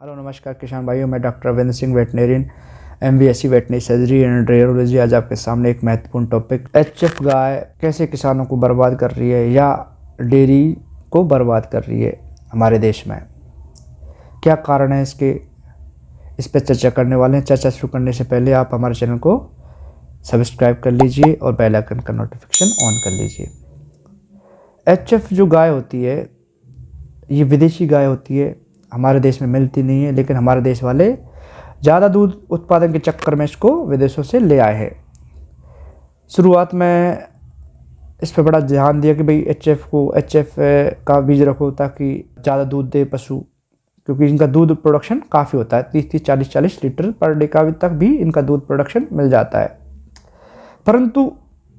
Hello नमस्कार किसान भाइयों, मैं doctor Ravindra Singh, veterinarian, MBSc veterinary surgery and radiology. आज आपके सामने एक महत्वपूर्ण टॉपिक, HF गाय कैसे किसानों को बर्बाद कर रही है या डेयरी को बर्बाद कर रही है हमारे देश में, क्या कारण है इसके, इस पर चर्चा करने वाले हैं। चर्चा शुरू करने से पहले आप हमारे चैनल को सब्सक्राइब कर लीजिए और बेल आइकन का नोटिफिकेशन ऑन कर लीजिए। HF जो गाय होती है, ये विदेशी गाय होती है, हमारे देश में मिलती नहीं है, लेकिन हमारे देश वाले ज़्यादा दूध उत्पादन के चक्कर में इसको विदेशों से ले आए हैं। शुरुआत में इस पर बड़ा ध्यान दिया कि भाई HF का बीज रखो ताकि ज़्यादा दूध दे पशु, क्योंकि इनका दूध प्रोडक्शन काफ़ी होता है, 30 40 लीटर पर डे का तक भी इनका दूध प्रोडक्शन मिल जाता है। परंतु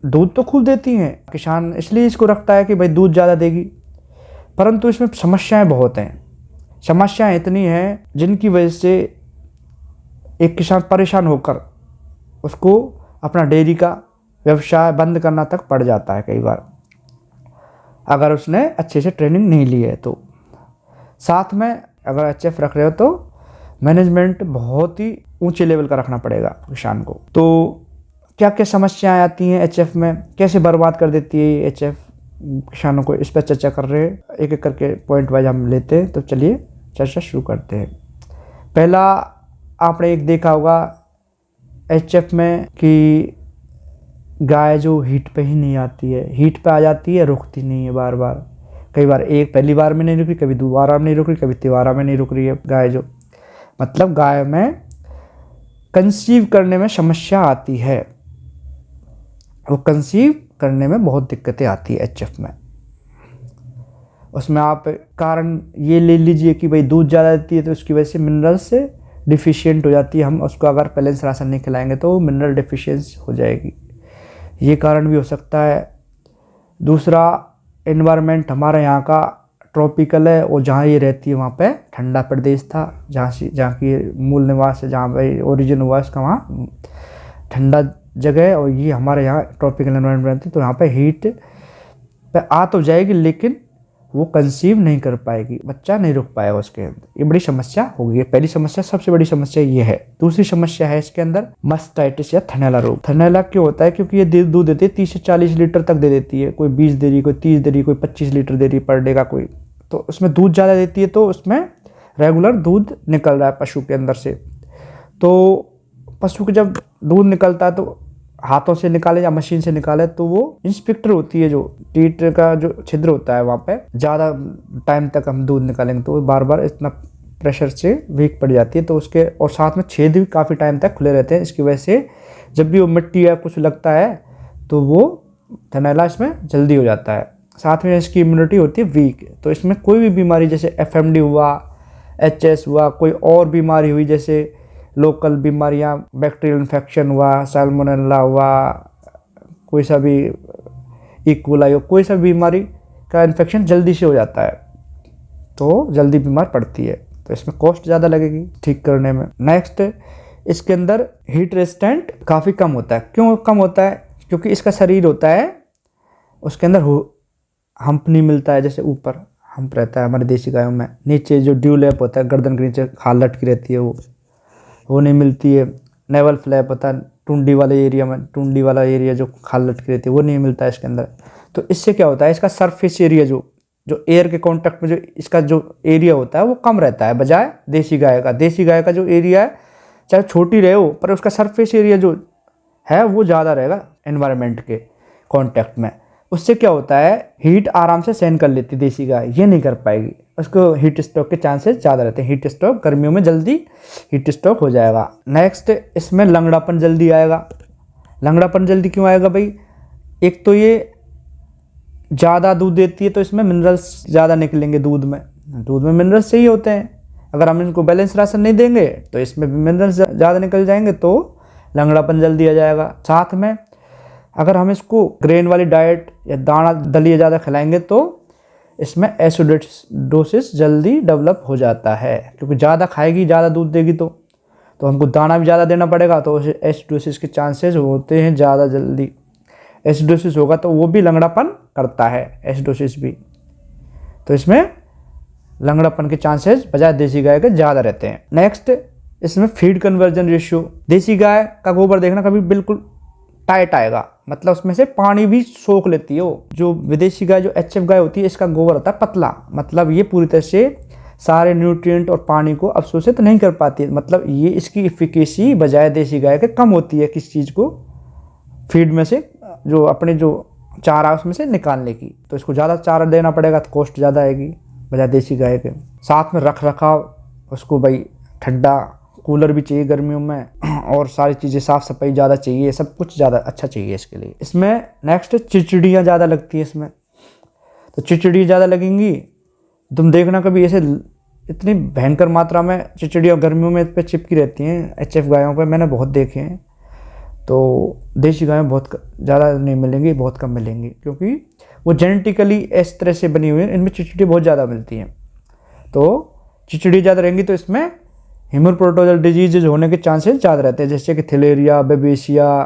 दूध तो खूब देती हैं, किसान इसलिए इसको रखता है कि भाई दूध ज़्यादा देगी, परंतु इसमें समस्याएं बहुत हैं। समस्याएं इतनी हैं जिनकी वजह से एक किसान परेशान होकर उसको अपना डेयरी का व्यवसाय बंद करना तक पड़ जाता है कई बार, अगर उसने अच्छे से ट्रेनिंग नहीं ली है तो। साथ में अगर HF रख रहे हो तो मैनेजमेंट बहुत ही ऊंचे लेवल का रखना पड़ेगा किसान को। तो क्या क्या समस्याएं आती हैं HF में, कैसे बर्बाद कर देती है ये HF किसानों को, इस पर चर्चा कर रहे हैं। एक एक करके पॉइंट वाइज हम लेते हैं, तो चलिए चर्चा शुरू करते हैं। पहला, आपने एक देखा होगा HF में कि गाय जो हीट पे ही नहीं आती है, हीट पे आ जाती है, रुकती नहीं है बार बार। कई बार एक पहली बार में नहीं रुक रही, कभी दोबारा में नहीं रुक रही, कभी तिबारा में नहीं रुक रही है गाय, जो मतलब गाय में कंसीव करने में समस्या आती है, वो कंसीव करने में बहुत दिक्कतें आती है HF में। उसमें आप कारण ये ले लीजिए कि भाई दूध ज़्यादा देती है तो उसकी वजह से मिनरल से डिफिशिएंट हो जाती है। हम उसको अगर बैलेंस राशन नहीं खिलाएंगे तो मिनरल डिफिशियंसी हो जाएगी, ये कारण भी हो सकता है। दूसरा, एनवायरनमेंट हमारे यहाँ का ट्रॉपिकल है, और जहाँ ये रहती है वहाँ पे ठंडा प्रदेश था, जहाँ की मूल निवास है, जहाँ पे ओरिजिन हुआ इसका, वहाँ ठंडा जगह है, और ये हमारे यहाँ ट्रॉपिकल एनवायरनमेंट है, तो यहाँ पे हीट पे आ तो जाएगी लेकिन वो कंसीव नहीं कर पाएगी, बच्चा नहीं रुक पाएगा उसके अंदर। ये बड़ी समस्या होगी। पहली समस्या, सबसे बड़ी समस्या ये है। दूसरी समस्या है इसके अंदर मास्टाइटिस या थनैला रोग। थनैला क्यों होता है? क्योंकि ये दूध देती है 30 से 40 लीटर तक दे देती है, कोई 20 दे रही, कोई 30 दे रही, कोई 25 लीटर दे रही पर डे का कोई, तो उसमें दूध ज़्यादा देती है, तो उसमें रेगुलर दूध निकल रहा है पशु के अंदर से। तो पशु को जब दूध निकलता है तो हाथों से निकाले या मशीन से निकाले, तो वो इंस्पेक्टर होती है, जो टीट का जो छिद्र होता है, वहाँ पे ज़्यादा टाइम तक हम दूध निकालेंगे तो बार बार इतना प्रेशर से वीक पड़ जाती है, तो उसके और साथ में छेद भी काफ़ी टाइम तक खुले रहते हैं। इसकी वजह से जब भी वो मिट्टी या कुछ लगता है तो वो थनैला इसमें जल्दी हो जाता है। साथ में इसकी इम्यूनिटी होती है वीक, तो इसमें कोई भी बीमारी जैसे FMD हुआ, HS हुआ, कोई और बीमारी हुई जैसे लोकल बीमारियां, बैक्टीरियल इन्फेक्शन हुआ, सैल्मोनेला हुआ, कोई सा भी इकोलाई हो, कोई सा बीमारी का इन्फेक्शन जल्दी से हो जाता है, तो जल्दी बीमार पड़ती है, तो इसमें कॉस्ट ज़्यादा लगेगी ठीक करने में। नेक्स्ट, इसके अंदर हीट रेजिस्टेंट काफ़ी कम होता है। क्यों कम होता है? क्योंकि इसका शरीर होता है, उसके अंदर हम्प नहीं मिलता है, जैसे ऊपर हम्प रहता है हमारे देसी गायों में, नीचे जो ड्यूलैप होता है, गर्दन के नीचे खाल लटकी रहती है, वो नहीं मिलती है। नेवल फ्लैप होता है टुंडी वाले एरिया में, टुंडी वाला एरिया जो खाल लटकी रहती है, वो नहीं मिलता है इसके अंदर। तो इससे क्या होता है, इसका सरफेस एरिया जो एयर के कांटेक्ट में जो इसका जो एरिया होता है वो कम रहता है, बजाय देसी गाय का। देसी गाय का जो एरिया है, चाहे छोटी रहे हो, पर उसका सरफेस एरिया जो है वो ज़्यादा रहेगा एनवायरनमेंट के कॉन्टैक्ट में। उससे क्या होता है, हीट आराम से सहन कर लेती है देसी गाय, ये नहीं कर पाएगी, उसको हीट स्ट्रोक के चांसेस ज़्यादा रहते हैं। हीट स्ट्रोक गर्मियों में जल्दी हीट स्ट्रोक हो जाएगा। नेक्स्ट, इसमें लंगड़ापन जल्दी आएगा। लंगड़ापन जल्दी क्यों आएगा भाई? एक तो ये ज़्यादा दूध देती है तो इसमें मिनरल्स ज़्यादा निकलेंगे दूध में मिनरल्स चाहिए होते हैं। अगर हम इनको बैलेंस राशन नहीं देंगे तो इसमें भी मिनरल्स ज़्यादा निकल जाएंगे, तो लंगड़ापन जल्दी आ जाएगा। साथ में अगर हम इसको ग्रेन वाली डाइट या दाना दलिया ज़्यादा खिलाएंगे तो इसमें एसिडोसिस जल्दी डेवलप हो जाता है, क्योंकि ज़्यादा खाएगी, ज़्यादा दूध देगी तो हमको दाना भी ज़्यादा देना पड़ेगा, तो एसिडोसिस के चांसेस होते हैं ज़्यादा। जल्दी एसिडोसिस होगा तो वो भी लंगड़ापन करता है, एसिडोसिस भी। तो इसमें लंगड़ापन के चांसेस बजाय देसी गाय के ज़्यादा रहते हैं। नेक्स्ट, इसमें फीड कन्वर्जन रेशियो। देसी गाय का गोबर देखना कभी बिल्कुल टाइट आएगा, मतलब उसमें से पानी भी सोख लेती है वो। जो विदेशी गाय, जो एचएफ गाय होती है, इसका गोबर होता है पतला, मतलब ये पूरी तरह से सारे न्यूट्रिएंट और पानी को अवशोषित नहीं कर पाती है। मतलब ये इसकी इफिकेसी बजाय देसी गाय के कम होती है किस चीज़ को, फीड में से जो अपने जो चारा उसमें से निकालने की। तो इसको ज़्यादा चारा देना पड़ेगा तो कॉस्ट ज़्यादा आएगी बजाय देसी गाय के। साथ में रख रखाव, उसको भाई ठंडा कूलर भी चाहिए गर्मियों में, और सारी चीज़ें साफ़ सफाई ज़्यादा चाहिए, सब कुछ ज़्यादा अच्छा चाहिए इसके लिए। इसमें नेक्स्ट, चिड़चिड़ियाँ ज़्यादा लगती है इसमें। तो चिड़चिड़ी ज़्यादा लगेंगी, तुम देखना कभी ऐसे इतनी भयंकर मात्रा में चिड़चिड़ियाँ गर्मियों में पे चिपकी रहती हैं एचएफ गायों पे, मैंने बहुत देखे हैं। तो देसी गायों में बहुत ज़्यादा नहीं मिलेंगी, बहुत कम मिलेंगी, क्योंकि वो जेनेटिकली इस तरह से बनी हुई है, इनमें चिड़चिड़ी बहुत ज़्यादा मिलती हैं। तो चिड़चिड़ी ज़्यादा रहेंगी तो इसमें हीमोप्रोटोजल डिजीज होने के चांसेस ज़्यादा रहते हैं, जैसे कि थैलेरिया, बेबेसिया,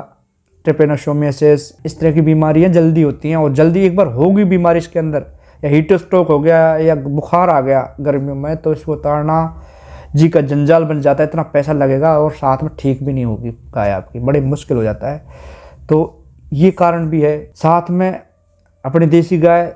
ट्रिपेनोसोमियासिस, इस तरह की बीमारियां जल्दी होती हैं। और जल्दी एक बार होगी बीमारी इसके अंदर, या हीट स्ट्रोक हो गया या बुखार आ गया गर्मियों में, तो इसको उतारना जी का जंजाल बन जाता है, इतना पैसा लगेगा और साथ में ठीक भी नहीं होगी गाय आपकी, बड़े मुश्किल हो जाता है। तो ये कारण भी है। साथ में अपनी देसी गाय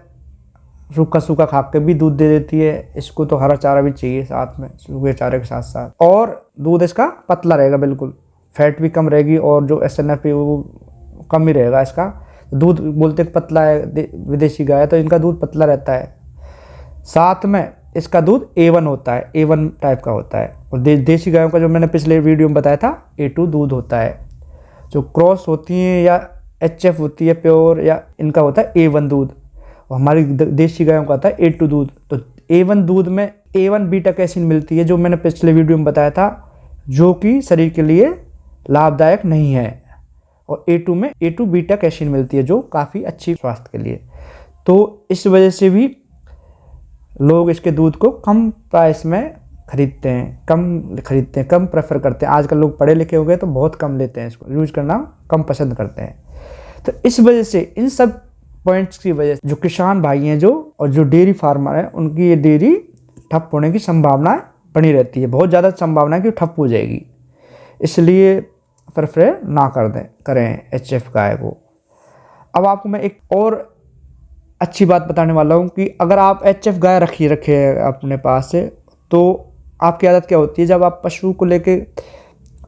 सूखा सूखा खा के भी दूध दे देती है, इसको तो हरा चारा भी चाहिए साथ में, सूखे चारे के साथ साथ। और दूध इसका पतला रहेगा बिल्कुल, फैट भी कम रहेगी, और जो SNF है वो कम ही रहेगा इसका। दूध बोलते पतला है विदेशी गाय, तो इनका दूध पतला रहता है। साथ में इसका दूध A1 होता है, A1 टाइप का होता है। और देसी गायों का जो मैंने पिछले वीडियो में बताया था A2 दूध होता है। जो क्रॉस होती हैं या HF होती है प्योर, या इनका होता है A1 दूध, और हमारी देसी गायों का आता है A2 दूध। तो A1 दूध में A1 बीटा कैसीन मिलती है, जो मैंने पिछले वीडियो में बताया था, जो कि शरीर के लिए लाभदायक नहीं है। और A2 में A2 बीटा कैसीन मिलती है, जो काफ़ी अच्छी स्वास्थ्य के लिए। तो इस वजह से भी लोग इसके दूध को कम प्राइस में खरीदते हैं, कम प्रेफर करते हैं। आजकल लोग पढ़े लिखे हो गए तो बहुत कम लेते हैं, इसको यूज करना कम पसंद करते हैं। तो इस वजह से, इन सब पॉइंट्स की वजह से जो किसान भाई हैं और जो डेयरी फार्मर हैं, उनकी ये डेयरी ठप होने की संभावना बनी रहती है। बहुत ज़्यादा संभावना है कि ठप हो जाएगी, इसलिए प्रेफर ना करें HF गाय को। अब आपको मैं एक और अच्छी बात बताने वाला हूँ कि अगर आप HF गाय रखे अपने पास से, तो आपकी आदत क्या होती है, जब आप पशु को लेके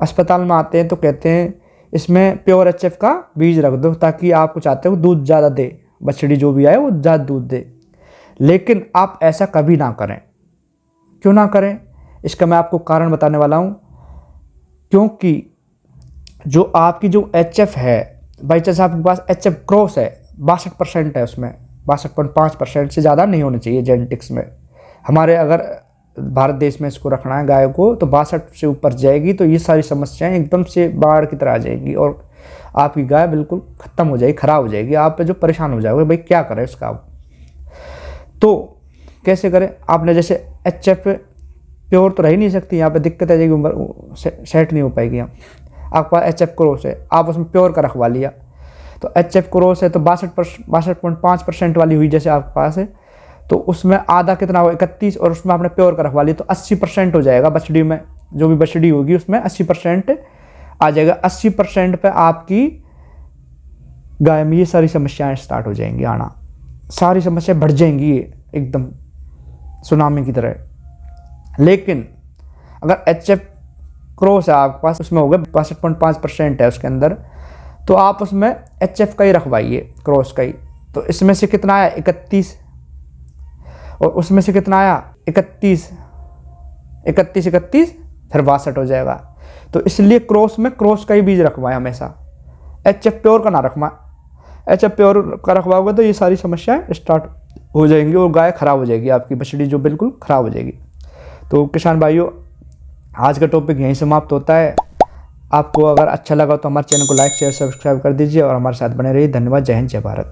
अस्पताल में आते हैं तो कहते हैं इसमें प्योर HF का बीज रख दो, ताकि आप चाहते हो दूध ज़्यादा दे, बछड़ी जो भी आए वो ज़्यादा दूध दे। लेकिन आप ऐसा कभी ना करें। क्यों ना करें, इसका मैं आपको कारण बताने वाला हूँ। क्योंकि जो आपकी जो HF है, बाई चांस आपके पास HF क्रॉस है, 62% है उसमें, 62.5% से ज़्यादा नहीं होना चाहिए जेनेटिक्स में। हमारे अगर भारत देश में इसको रखना है गाय को, तो 62 से ऊपर जाएगी तो ये सारी समस्याएं एकदम से बाढ़ की तरह आ जाएगी, और आपकी गाय बिल्कुल ख़त्म हो जाएगी, ख़राब हो जाएगी। आप जो परेशान हो जाओगे, भाई क्या करें इसका। तो कैसे करें, आपने जैसे HF प्योर तो रह ही नहीं सकती, यहाँ पे दिक्कत आ जाएगी, उम्र सेट नहीं हो पाएगी। यहाँ आपके पास HF क्रॉस है, आप उसमें प्योर का रखवा लिया, तो HF क्रॉस है तो 62.5% वाली हुई जैसे आपके पास है, तो उसमें आधा कितना हो 31, और उसमें आपने प्योर का रखवा लिया तो 80% हो जाएगा। बछड़ी में जो भी बछड़ी होगी उसमें 80% आ जाएगा। 80% पे आपकी गाय में ये सारी समस्याएं स्टार्ट हो जाएंगी आना, सारी समस्याएं बढ़ जाएंगी एकदम सुनामी की तरह। लेकिन अगर HF क्रॉस है आपके पास, उसमें हो गया 62.5% है उसके अंदर, तो आप उसमें HF का ही रखवाइए, क्रॉस का ही। तो इसमें से कितना आया 31, और उसमें से कितना आया 31, फिर 62 हो जाएगा। तो इसलिए क्रॉस में क्रॉस का ही बीज रखवाएं हमेशा, HF प्योर का ना रखवाएं। HF प्योर का रखवाओगे तो ये सारी समस्याएं स्टार्ट हो जाएंगी और गाय खराब हो जाएगी, आपकी बछड़ी जो बिल्कुल खराब हो जाएगी। तो किसान भाइयों, आज का टॉपिक यहीं समाप्त होता है। आपको अगर अच्छा लगा तो हमारे चैनल को लाइक शेयर सब्सक्राइब कर दीजिए और हमारे साथ बने रहिए। धन्यवाद। जय हिंद, जय भारत।